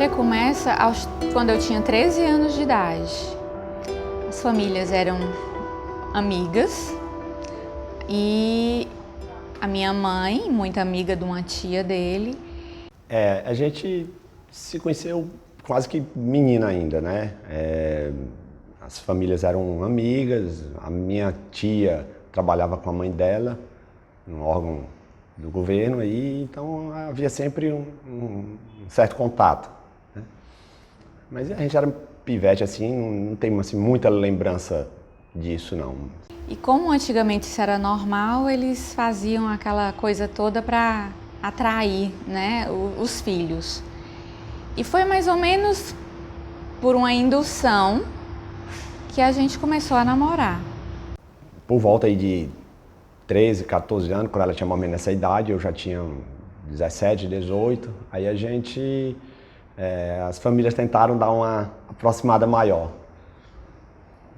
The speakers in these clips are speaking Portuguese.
história começa quando eu tinha 13 anos de idade. As famílias eram amigas e a minha mãe, muito amiga de uma tia dele. A gente se conheceu quase que menina ainda, né? As famílias eram amigas, a minha tia trabalhava com a mãe dela, num órgão do governo, e então havia sempre um certo contato, né? Mas a gente era pivete assim, não tem assim, muita lembrança disso não. E como antigamente isso era normal, eles faziam aquela coisa toda para atrair, né, os filhos. E foi mais ou menos por uma indução que a gente começou a namorar. Por volta aí de 13, 14 anos, quando ela tinha mais ou menos essa idade, eu já tinha 17, 18, aí a gente, as famílias tentaram dar uma aproximada maior.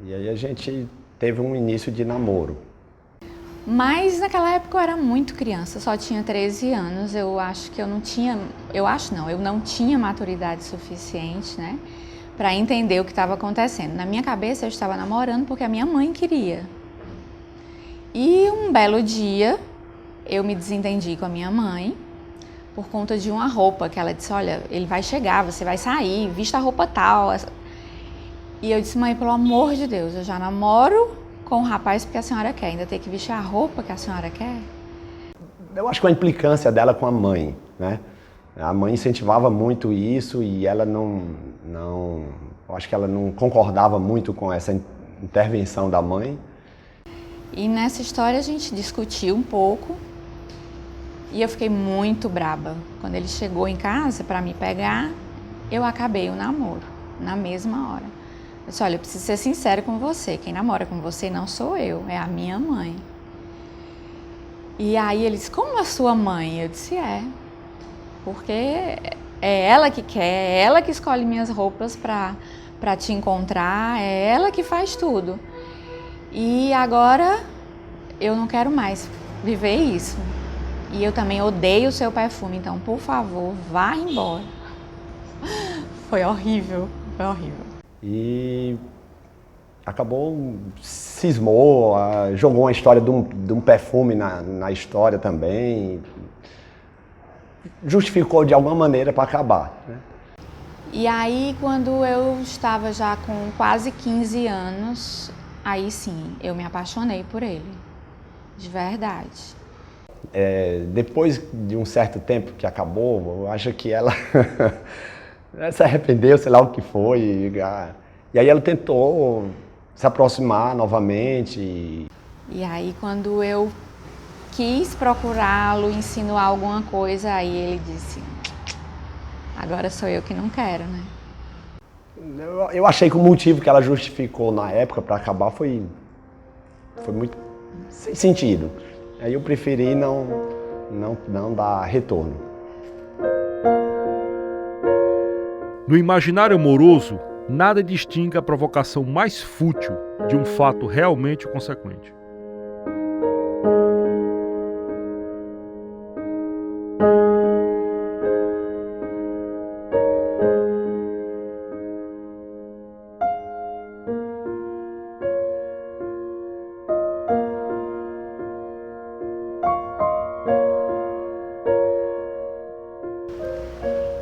E aí a gente teve um início de namoro. Mas naquela época eu era muito criança, só tinha 13 anos, eu acho que eu não tinha maturidade suficiente, né, para entender o que estava acontecendo. Na minha cabeça eu estava namorando porque a minha mãe queria. E um belo dia eu me desentendi com a minha mãe por conta de uma roupa que ela disse, olha, ele vai chegar, você vai sair, vista a roupa tal. E eu disse, mãe, pelo amor de Deus, eu já namoro com o rapaz porque a senhora quer, ainda tem que vestir a roupa que a senhora quer? Eu acho que a implicância dela com a mãe, né? A mãe incentivava muito isso e ela eu acho que ela não concordava muito com essa intervenção da mãe. E nessa história a gente discutiu um pouco e eu fiquei muito braba. Quando ele chegou em casa para me pegar, eu acabei o namoro, na mesma hora. Eu disse, olha, eu preciso ser sincera com você, quem namora com você não sou eu, é a minha mãe. E aí ele disse, como a sua mãe? Eu disse, porque é ela que quer, é ela que escolhe minhas roupas para te encontrar, é ela que faz tudo. E agora eu não quero mais viver isso. E eu também odeio o seu perfume, então por favor, vá embora. Foi horrível, foi horrível. E acabou, cismou, jogou uma história de um perfume na história também. Justificou de alguma maneira para acabar, né? E aí, quando eu estava já com quase 15 anos, aí sim, eu me apaixonei por ele, de verdade. Depois de um certo tempo que acabou, eu acho que ela se arrependeu, sei lá o que foi. E aí ela tentou se aproximar novamente. E aí, quando eu quis procurá-lo, insinuar alguma coisa, aí ele disse, agora sou eu que não quero, né? Eu achei que o motivo que ela justificou na época para acabar foi muito sem sentido. Aí eu preferi não dar retorno. No imaginário amoroso, nada distingue a provocação mais fútil de um fato realmente consequente.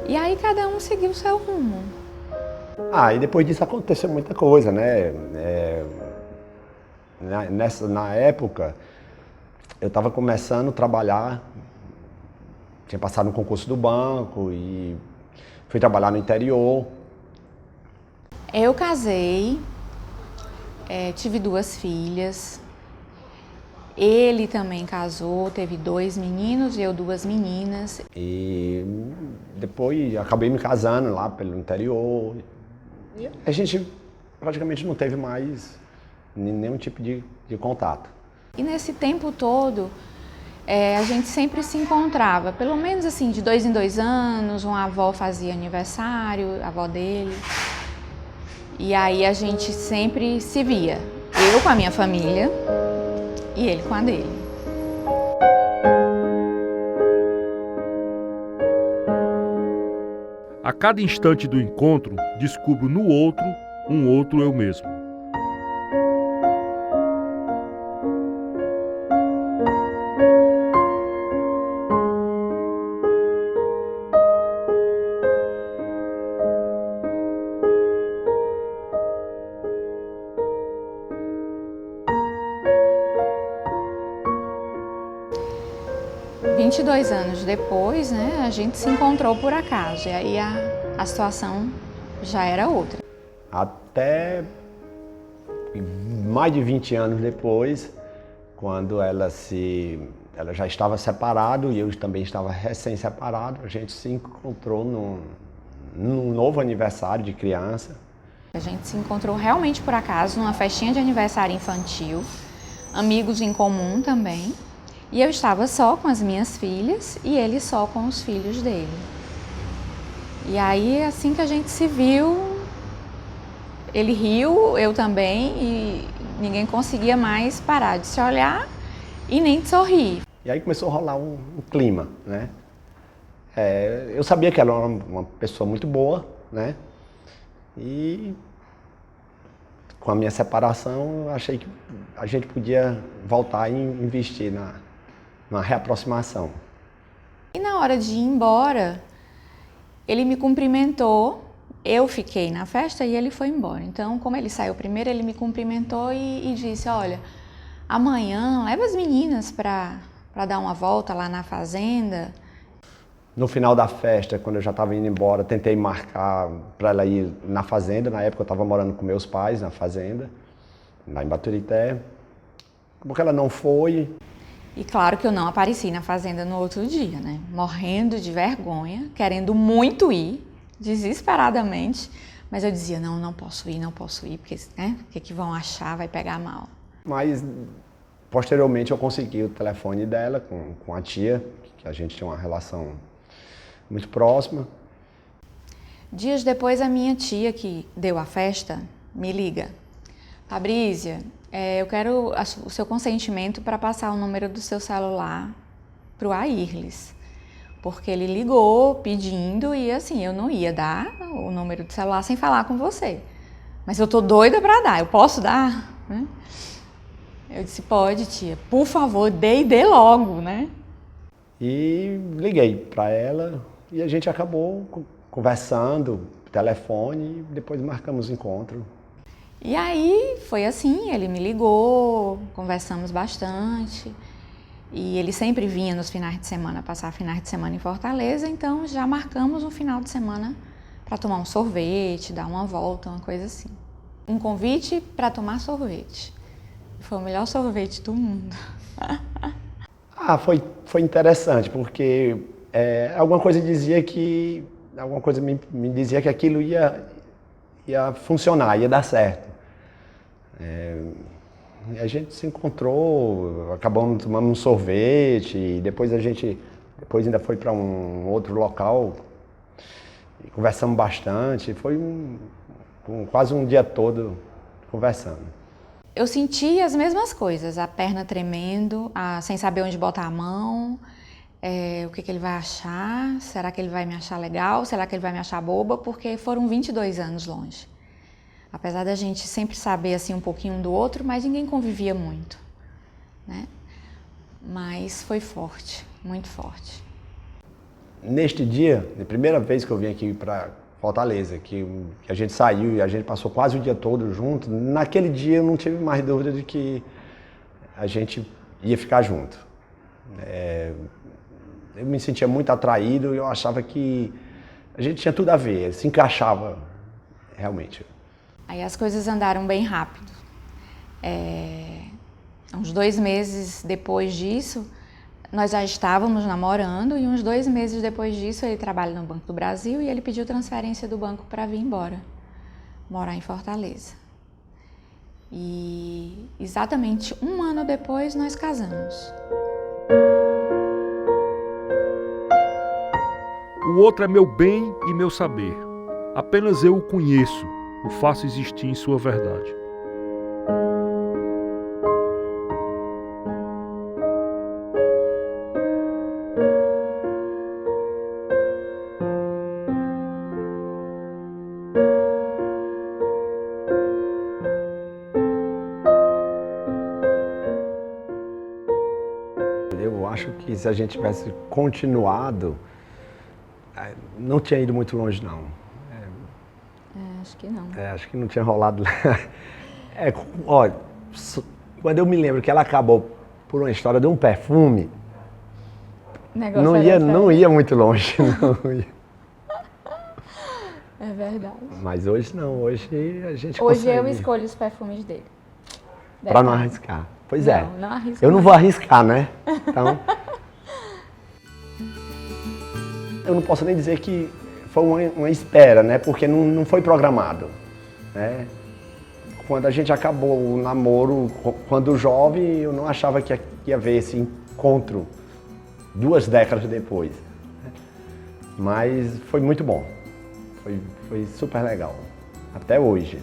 E aí cada um seguiu o seu rumo. E depois disso aconteceu muita coisa, né? Na época, eu estava começando a trabalhar, tinha passado no concurso do banco e fui trabalhar no interior. Eu casei, tive 2 filhas. Ele também casou, teve 2 meninos e eu 2 meninas. E depois acabei me casando lá pelo interior. E a gente praticamente não teve mais nenhum tipo de contato. E nesse tempo todo, a gente sempre se encontrava, pelo menos assim, de 2 em 2 anos, uma avó fazia aniversário, a avó dele. E aí a gente sempre se via, eu com a minha família e ele com a dele. A cada instante do encontro, descubro no outro um outro eu mesmo. Vinte e 22 anos depois, né, a gente se encontrou por acaso, e aí a situação já era outra. Até mais de 20 anos depois, quando ela já estava separada e eu também estava recém-separado, a gente se encontrou num novo aniversário de criança. A gente se encontrou realmente por acaso numa festinha de aniversário infantil, amigos em comum também. E eu estava só com as minhas filhas e ele só com os filhos dele. E aí, assim que a gente se viu, ele riu, eu também, e ninguém conseguia mais parar de se olhar e nem de sorrir. E aí começou a rolar um clima, né? Eu sabia que ela era uma pessoa muito boa, né? E com a minha separação, eu achei que a gente podia voltar e investir na reaproximação. E na hora de ir embora, ele me cumprimentou, eu fiquei na festa e ele foi embora. Então, como ele saiu primeiro, ele me cumprimentou e disse, olha, amanhã leva as meninas para dar uma volta lá na fazenda. No final da festa, quando eu já estava indo embora, tentei marcar para ela ir na fazenda. Na época eu estava morando com meus pais na fazenda, lá em Baturité. Porque ela não foi. E claro que eu não apareci na fazenda no outro dia, né? Morrendo de vergonha, querendo muito ir, desesperadamente. Mas eu dizia, não posso ir, porque, né? O que vão achar, vai pegar mal. Mas, posteriormente, eu consegui o telefone dela com a tia, que a gente tinha uma relação muito próxima. Dias depois, a minha tia, que deu a festa, me liga. Fabrícia, eu quero o seu consentimento para passar o número do seu celular para o Airlis. Porque ele ligou pedindo e assim, eu não ia dar o número do celular sem falar com você. Mas eu tô doida para dar, eu posso dar? Né? Eu disse, pode, tia, por favor, dê logo, né? E liguei para ela e a gente acabou conversando, telefone, e depois marcamos encontro. E aí foi assim, ele me ligou, conversamos bastante. E ele sempre vinha nos finais de semana, passar finais de semana em Fortaleza, então já marcamos um final de semana para tomar um sorvete, dar uma volta, uma coisa assim. Um convite para tomar sorvete. Foi o melhor sorvete do mundo. Foi interessante, porque alguma coisa me dizia que aquilo ia funcionar, ia dar certo. E a gente se encontrou, acabamos tomando um sorvete, e depois ainda foi para um outro local e conversamos bastante. Foi quase um dia todo conversando. Eu senti as mesmas coisas, a perna tremendo, sem saber onde botar a mão, o que ele vai achar, será que ele vai me achar legal, será que ele vai me achar boba, porque foram 22 anos longe. Apesar da gente sempre saber assim um pouquinho um do outro, mas ninguém convivia muito, né? Mas foi forte, muito forte. Neste dia, a primeira vez que eu vim aqui para Fortaleza, que a gente saiu e a gente passou quase o dia todo junto, naquele dia eu não tive mais dúvida de que a gente ia ficar junto. Eu me sentia muito atraído e eu achava que a gente tinha tudo a ver, se encaixava realmente. Aí as coisas andaram bem rápido. Uns 2 meses depois disso, nós já estávamos namorando e uns 2 meses depois disso ele trabalha no Banco do Brasil e ele pediu transferência do banco para vir embora, morar em Fortaleza. E exatamente 1 ano depois nós casamos. O outro é meu bem e meu saber. Apenas eu o conheço, o faço existir em sua verdade. que se a gente tivesse continuado, não tinha ido muito longe, não. Acho que não. Acho que não tinha rolado. Olha, quando eu me lembro que ela acabou por uma história de um perfume, não ia muito longe. Não ia. É verdade. Mas hoje não, hoje a gente Hoje consegue. eu escolho os perfumes dele. Pra não arriscar. Pois não, é. Não arrisco eu não mais. vou arriscar, né? Então. Eu não posso nem dizer que foi uma espera, né? Porque não foi programado, né? Quando a gente acabou o namoro, quando jovem, eu não achava que ia haver esse encontro 2 décadas depois. Mas foi muito bom. Foi super legal. Até hoje.